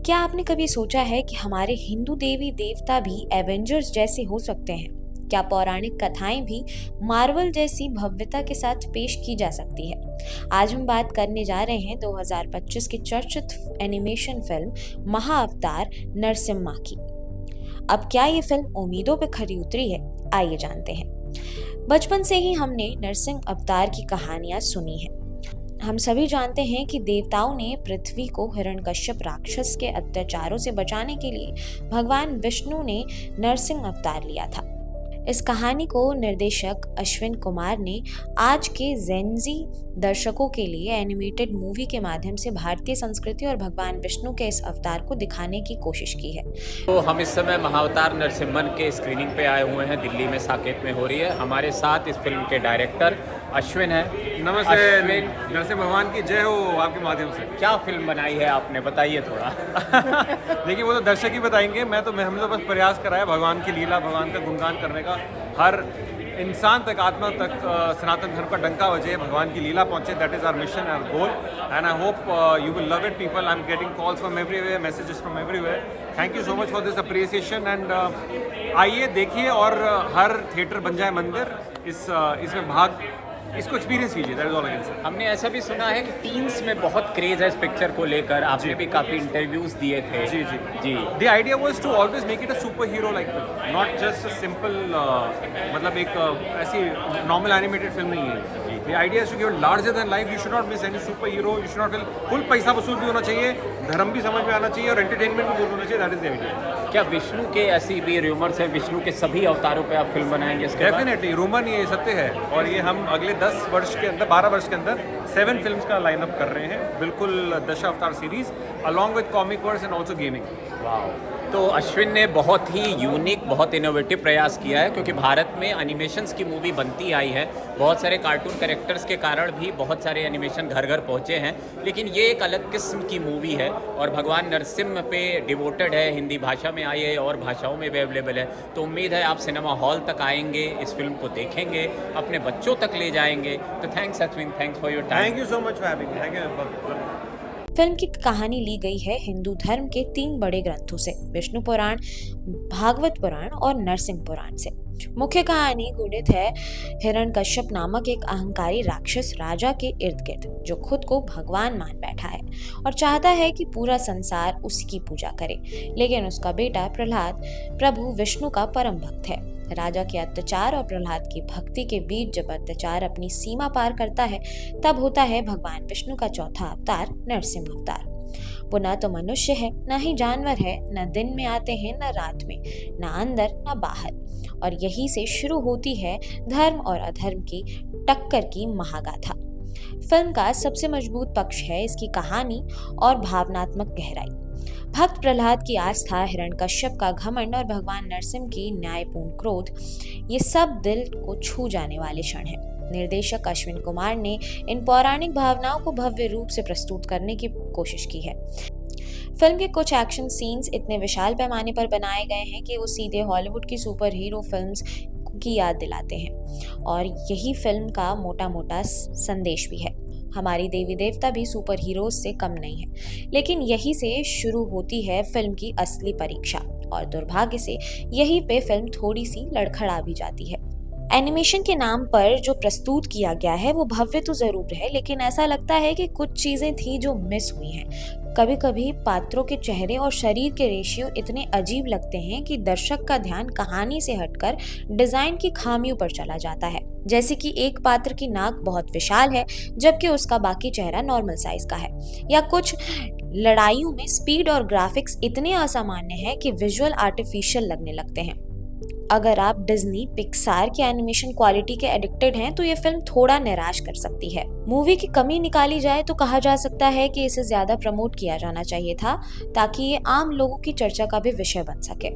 क्या आपने कभी सोचा है कि हमारे हिंदू देवी देवता भी एवेंजर्स जैसे हो सकते हैं? क्या पौराणिक कथाएं भी मार्वल जैसी भव्यता के साथ पेश की जा सकती है? आज हम बात करने जा रहे हैं 2025 की चर्चित एनिमेशन फिल्म महाअवतार नरसिम्हा की। अब क्या ये फिल्म उम्मीदों पे खरी उतरी है? आइए जानते हैं। बचपन से ही हमने नरसिंह अवतार की कहानियां सुनी हैं। हम सभी जानते हैं कि देवताओं ने पृथ्वी को हिरण्यकश्यप राक्षस के अत्याचारों से बचाने के लिए भगवान विष्णु ने नरसिंह अवतार लिया था। इस कहानी को निर्देशक अश्विन कुमार ने आज के जेनजी दर्शकों के लिए एनिमेटेड मूवी के माध्यम से भारतीय संस्कृति और भगवान विष्णु के इस अवतार को दिखाने की कोशिश की है। तो हम इस समय महाअवतार नरसिम्हन के स्क्रीनिंग पे आए हुए हैं। दिल्ली में साकेत में हो रही है। हमारे साथ इस फिल्म के डायरेक्टर अश्विन है। नमस्ते। अश्विन, नरसिंह भगवान की जय हो आपके माध्यम से। क्या फिल्म बनाई है आपने, बताइए थोड़ा। देखिए, वो तो दर्शक ही बताएंगे। हमने तो बस प्रयास करा है भगवान की लीला, भगवान का गुणगान करने का। हर इंसान तक, आत्मा तक सनातन धर्म का डंका बजे, भगवान की लीला पहुंचे। That is our mission, our goal, and I hope you will love it people. I am getting calls from everywhere, messages from everywhere. Thank you so much for this appreciation. And आइए देखिए, और हर theatre बन जाए मंदिर। इसमें भाग, इसको experience कीजिए। That is all I can say. हमने ऐसा भी सुना है कि टीन्स में बहुत क्रेज है इस पिक्चर को लेकर। आपने भी काफ़ी इंटरव्यूज दिए थे। जी जी जी। The idea was to always make it a super hero like film, not just a simple मतलब एक ऐसी नॉर्मल एनिमेटेड फिल्म नहीं है। The idea is to give larger than life. You should not miss any super hero. You should not feel full. पैसा वसूल भी होना चाहिए, धर्म भी समझ में आना चाहिए, और एंटरटेनमेंट भी फुल होना चाहिए। That is the idea. क्या विष्णु के ऐसी भी रूमर्स है, विष्णु के सभी अवतारों पे आप फिल्म बनाएंगे इसके बाद? डेफिनेटली, रूमर नहीं है, सत्य है। और ये हम अगले 10 वर्ष के अंदर, 12 वर्ष के अंदर 7 फिल्म्स का लाइनअप कर रहे हैं। बिल्कुल Dashavatar series along with comic verse and also gaming. वाह। तो अश्विन ने बहुत ही यूनिक, बहुत इनोवेटिव प्रयास किया है, क्योंकि भारत में एनिमेशंस की मूवी बनती आई है। बहुत सारे कार्टून कैरेक्टर्स के कारण भी बहुत सारे एनिमेशन घर घर पहुँचे हैं, लेकिन ये एक अलग किस्म की मूवी है और भगवान नरसिम्हा पे डिवोटेड है। हिंदी भाषा में आई है और भाषाओं में भी अवेलेबल है। तो उम्मीद है आप सिनेमा हॉल तक आएंगे, इस फिल्म को देखेंगे, अपने बच्चों तक ले जाएंगे। तो thanks Ashwin, thanks for your time. Thank you so much for having me. Thank you. Film की कहानी ली गई है हिंदू धर्म के 3 बड़े ग्रंथों से, विष्णु पुराण, भागवत पुराण और नरसिंह पुराण से। मुख्य कहानी घटित है हिरण्यकश्यप नामक एक अहंकारी राक्षस राजा के इर्द गिर्द, जो खुद को भगवान मान बैठा है और चाहता है कि पूरा संसार उसकी पूजा करे। लेकिन उसका बेटा प्रहलाद प्रभु विष्णु का परम भक्त है। राजा के अत्याचार और प्रहलाद की भक्ति के बीच जब अत्याचार अपनी सीमा पार करता है, तब होता है भगवान विष्णु का चौथा अवतार, नरसिंह अवतार। वो न तो मनुष्य है, न ही जानवर है, न दिन में आते हैं न रात में, न अंदर न बाहर। और यही से शुरू होती है धर्म और अधर्म की टक्कर की महागाथा। फिल्म का सबसे मजबूत पक्ष है इसकी कहानी और भावनात्मक गहराई। भक्त प्रहलाद की आस्था, हिरण्यकश्यप का घमंड और भगवान नरसिंह की न्यायपूर्ण क्रोध, ये सब दिल को छू जाने वाले क्षण हैं। निर्देशक अश्विन कुमार ने इन पौराणिक भावनाओं को भव्य रूप से प्रस्तुत करने की कोशिश की है। फिल्म के कुछ एक्शन सीन्स इतने विशाल पैमाने पर बनाए गए हैं कि वो सीधे हॉलीवुड की सुपर हीरो फिल्म्स की याद दिलाते हैं, और यही फिल्म का मोटा संदेश भी है। हमारी देवी देवता भी सुपर हीरोज से कम नहीं है, लेकिन यही से शुरू होती है फिल्म की असली परीक्षा, और दुर्भाग्य से यही पे फिल्म थोड़ी सी लड़खड़ा भी जाती है। एनिमेशन के नाम पर जो प्रस्तुत किया गया है वो भव्य तो जरूर है, लेकिन ऐसा लगता है कि कुछ चीजें थी जो मिस हुई हैं। कभी कभी पात्रों के चेहरे और शरीर के रेशियो इतने अजीब लगते हैं कि दर्शक का ध्यान कहानी से हटकर डिजाइन की खामियों पर चला जाता है। जैसे कि एक पात्र की नाक बहुत विशाल है जबकि उसका बाकी चेहरा नॉर्मल साइज का है, या कुछ लड़ाइयों में स्पीड और ग्राफिक्स इतने असामान्य हैं कि विजुअल आर्टिफिशियल लगने लगते हैं। अगर आप डिज्नी पिक्सार की एनिमेशन क्वालिटी के एडिक्टेड हैं तो ये फिल्म थोड़ा निराश कर सकती है। मूवी की कमी निकाली जाए तो कहा जा सकता है कि इसे ज्यादा प्रमोट किया जाना चाहिए था, ताकि ये आम लोगों की चर्चा का भी विषय बन सके।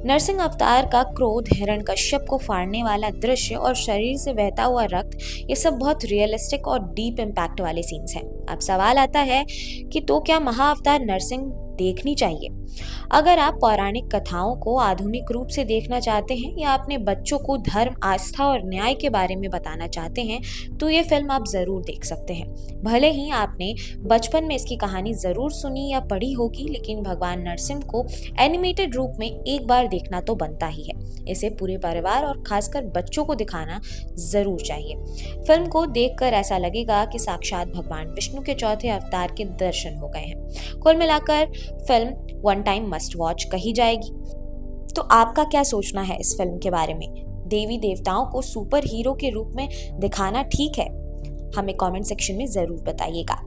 नरसिंह अवतार का क्रोध, हिरण्यकश्यप को फाड़ने वाला दृश्य और शरीर से बहता हुआ रक्त, ये सब बहुत रियलिस्टिक और डीप इम्पैक्ट वाले सीन्स हैं। अब सवाल आता है कि तो क्या महाअवतार नरसिंह देखनी चाहिए। अगर आप पौराणिक कथाओं को आधुनिक रूप से देखना चाहते हैं या अपने बच्चों को धर्म, आस्था और न्याय के बारे में बताना चाहते हैं तो ये फिल्म आप जरूर देख सकते हैं। भले ही आपने बचपन में इसकी कहानी जरूर सुनी या पढ़ी होगी, लेकिन भगवान नरसिंह को एनिमेटेड रूप में एक बार देखना तो बनता ही है। इसे पूरे परिवार और खासकर बच्चों को दिखाना जरूर चाहिए। फिल्म को देखकर ऐसा लगेगा कि साक्षात भगवान विष्णु के चौथे अवतार के दर्शन हो गए हैं। कुल मिलाकर film one time must watch कही जाएगी। तो आपका क्या सोचना है इस फिल्म के बारे में? देवी देवताओं को सुपर हीरो के रूप में दिखाना ठीक है? हमें कमेंट सेक्शन में जरूर बताइएगा।